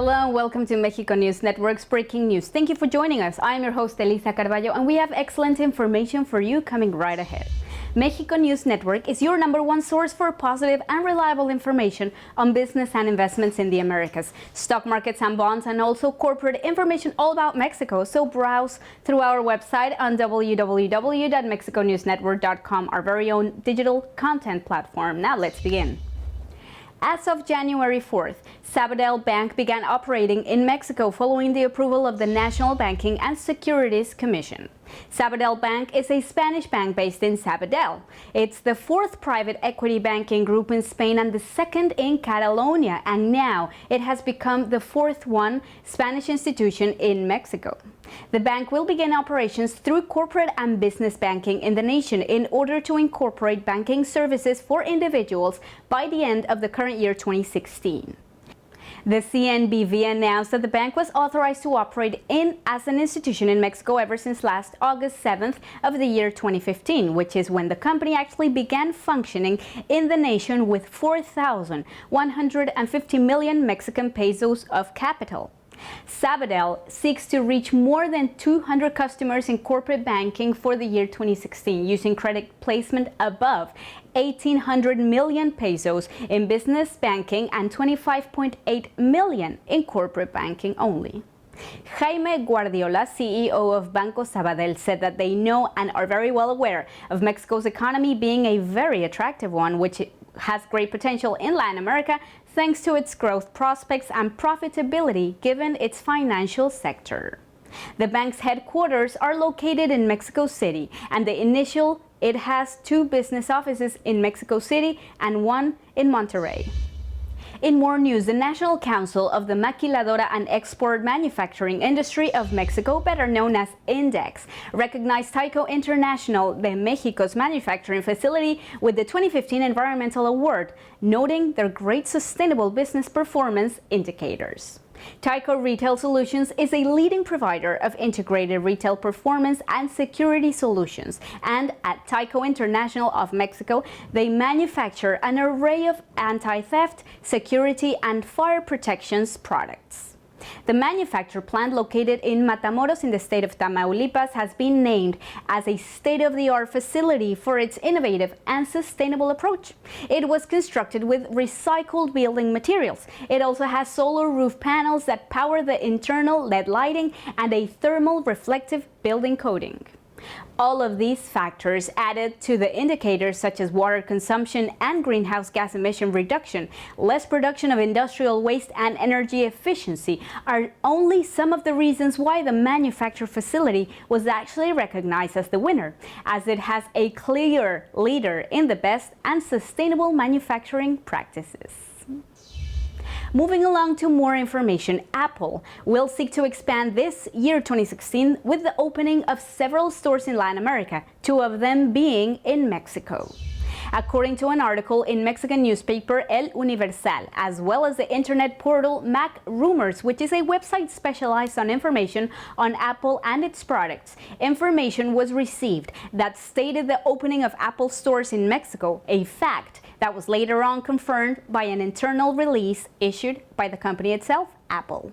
Hello and welcome to Mexico News Network's Breaking News. Thank you for joining us. I'm your host, Elisa Carballo, and we have excellent information for you coming right ahead. Mexico News Network is your #1 source for positive and reliable information on business and investments in the Americas, stock markets and bonds, and also corporate information all about Mexico. So browse through our website on www.mexiconewsnetwork.com, our very own digital content platform. Now let's begin. As of January 4th, Sabadell Bank began operating in Mexico following the approval of the National Banking and Securities Commission. Sabadell Bank is a Spanish bank based in Sabadell. It's the 4th private equity banking group in Spain and the 2nd in Catalonia, and now it has become the 4th Spanish institution in Mexico. The bank will begin operations through corporate and business banking in the nation in order to incorporate banking services for individuals by the end of the current year 2016. The CNBV announced that the bank was authorized to operate as an institution in Mexico ever since last August 7th of the year 2015, which is when the company actually began functioning in the nation with 4,150 million Mexican pesos of capital. Sabadell seeks to reach more than 200 customers in corporate banking for the year 2016, using credit placement above 1,800 million pesos in business banking and 25.8 million in corporate banking only. Jaime Guardiola, CEO of Banco Sabadell, said that they know and are very well aware of Mexico's economy being a very attractive one, which has great potential in Latin America thanks to its growth prospects and profitability given its financial sector. The bank's headquarters are located in Mexico City, and it has 2 business offices in Mexico City and 1 in Monterrey. In more news, the National Council of the Maquiladora and Export Manufacturing Industry of Mexico, better known as INDEX, recognized Tyco International de Mexico's manufacturing facility with the 2015 Environmental Award, noting their great sustainable business performance indicators. Tyco Retail Solutions is a leading provider of integrated retail performance and security solutions, and at Tyco International of Mexico, they manufacture an array of anti-theft, security, and fire protections products. The manufacture plant located in Matamoros in the state of Tamaulipas has been named as a state-of-the-art facility for its innovative and sustainable approach. It was constructed with recycled building materials. It also has solar roof panels that power the internal LED lighting and a thermal reflective building coating. All of these factors added to the indicators such as water consumption and greenhouse gas emission reduction, less production of industrial waste, and energy efficiency are only some of the reasons why the manufacture facility was actually recognized as the winner, as it has a clear leader in the best and sustainable manufacturing practices. Moving along to more information, Apple will seek to expand this year 2016 with the opening of several stores in Latin America, 2 of them being in Mexico. According to an article in Mexican newspaper El Universal, as well as the internet portal Mac Rumors, which is a website specialized on information on Apple and its products, information was received that stated the opening of Apple stores in Mexico, a fact that was later on confirmed by an internal release issued by the company itself, Apple.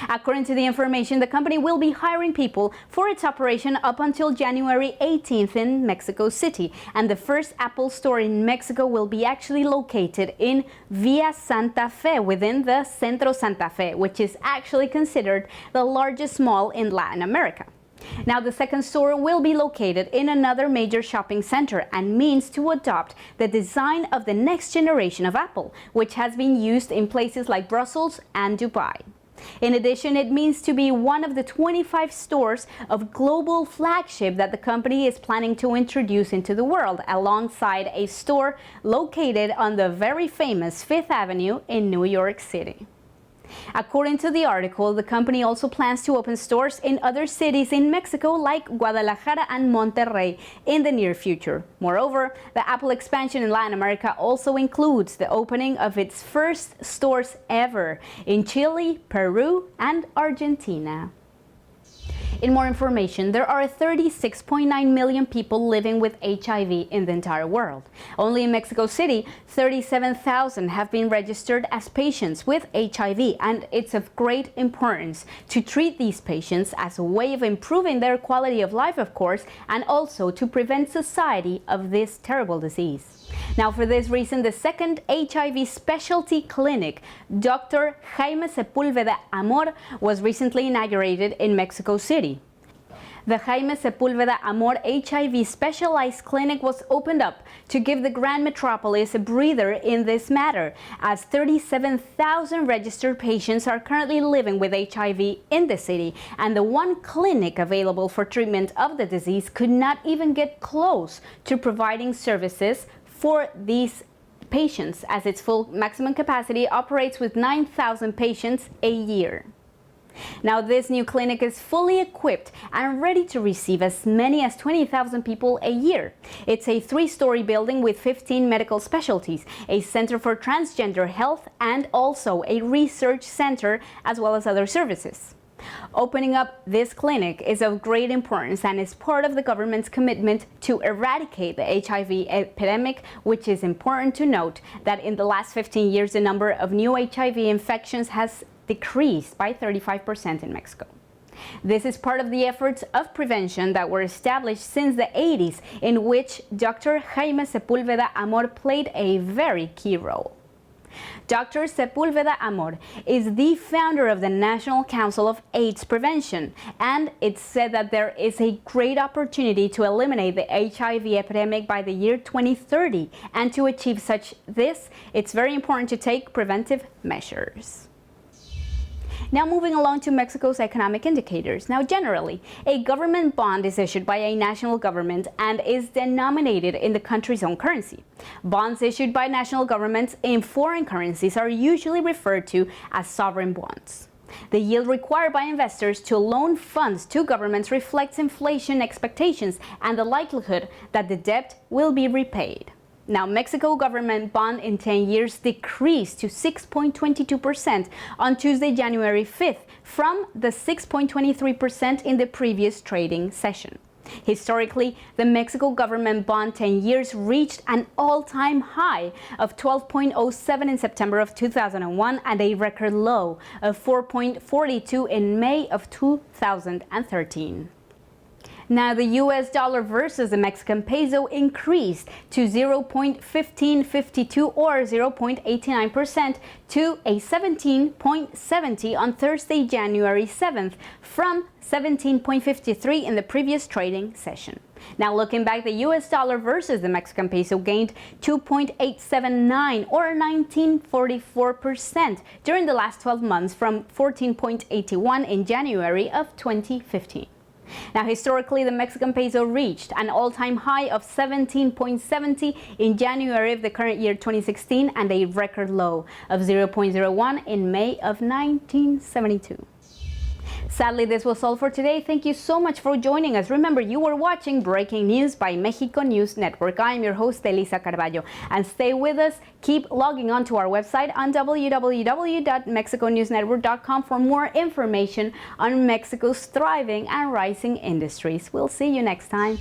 According to the information, the company will be hiring people for its operation up until January 18th in Mexico City, and the first Apple store in Mexico will be actually located in Via Santa Fe within the Centro Santa Fe, which is actually considered the largest mall in Latin America. Now, the second store will be located in another major shopping center and means to adopt the design of the next generation of Apple, which has been used in places like Brussels and Dubai. In addition, it means to be one of the 25 stores of global flagship that the company is planning to introduce into the world, alongside a store located on the very famous 5th Avenue in New York City. According to the article, the company also plans to open stores in other cities in Mexico like Guadalajara and Monterrey in the near future. Moreover, the Apple expansion in Latin America also includes the opening of its first stores ever in Chile, Peru, and Argentina. In more information, there are 36.9 million people living with HIV in the entire world. Only in Mexico City, 37,000 have been registered as patients with HIV, and it's of great importance to treat these patients as a way of improving their quality of life, of course, and also to prevent society of this terrible disease. Now, for this reason, the second HIV specialty clinic, Dr. Jaime Sepúlveda Amor, was recently inaugurated in Mexico City. The Jaime Sepúlveda Amor HIV Specialized Clinic was opened up to give the Grand Metropolis a breather in this matter, as 37,000 registered patients are currently living with HIV in the city, and the one clinic available for treatment of the disease could not even get close to providing services for these patients, as its full maximum capacity operates with 9,000 patients a year. Now, this new clinic is fully equipped and ready to receive as many as 20,000 people a year. It's a 3-story building with 15 medical specialties, a center for transgender health, and also a research center, as well as other services. Opening up this clinic is of great importance and is part of the government's commitment to eradicate the HIV epidemic, which is important to note that in the last 15 years, the number of new HIV infections has decreased by 35% in Mexico. This is part of the efforts of prevention that were established since the 80s, in which Dr. Jaime Sepúlveda Amor played a very key role. Dr. Sepúlveda Amor is the founder of the National Council of AIDS Prevention, and it's said that there is a great opportunity to eliminate the HIV epidemic by the year 2030, and to achieve this, it's very important to take preventive measures. Now, moving along to Mexico's economic indicators. Now, generally, a government bond is issued by a national government and is denominated in the country's own currency. Bonds issued by national governments in foreign currencies are usually referred to as sovereign bonds. The yield required by investors to loan funds to governments reflects inflation expectations and the likelihood that the debt will be repaid. Now, Mexico government bond in 10 years decreased to 6.22% on Tuesday, January 5th, from the 6.23% in the previous trading session. Historically, the Mexico government bond 10 years reached an all-time high of 12.07 in September of 2001 and a record low of 4.42 in May of 2013. Now, the US dollar versus the Mexican peso increased to 0.1552 or 0.89% to a 17.70 on Thursday, January 7th, from 17.53 in the previous trading session. Now, looking back, the US dollar versus the Mexican peso gained 2.879 or 19.44% during the last 12 months, from 14.81 in January of 2015. Now, historically, the Mexican peso reached an all-time high of 17.70 in January of the current year 2016 and a record low of 0.01 in May of 1972. Sadly, this was all for today. Thank you so much for joining us. Remember, you were watching Breaking News by Mexico News Network. I'm your host, Elisa Carballo. And stay with us. Keep logging on to our website on www.mexiconewsnetwork.com for more information on Mexico's thriving and rising industries. We'll see you next time.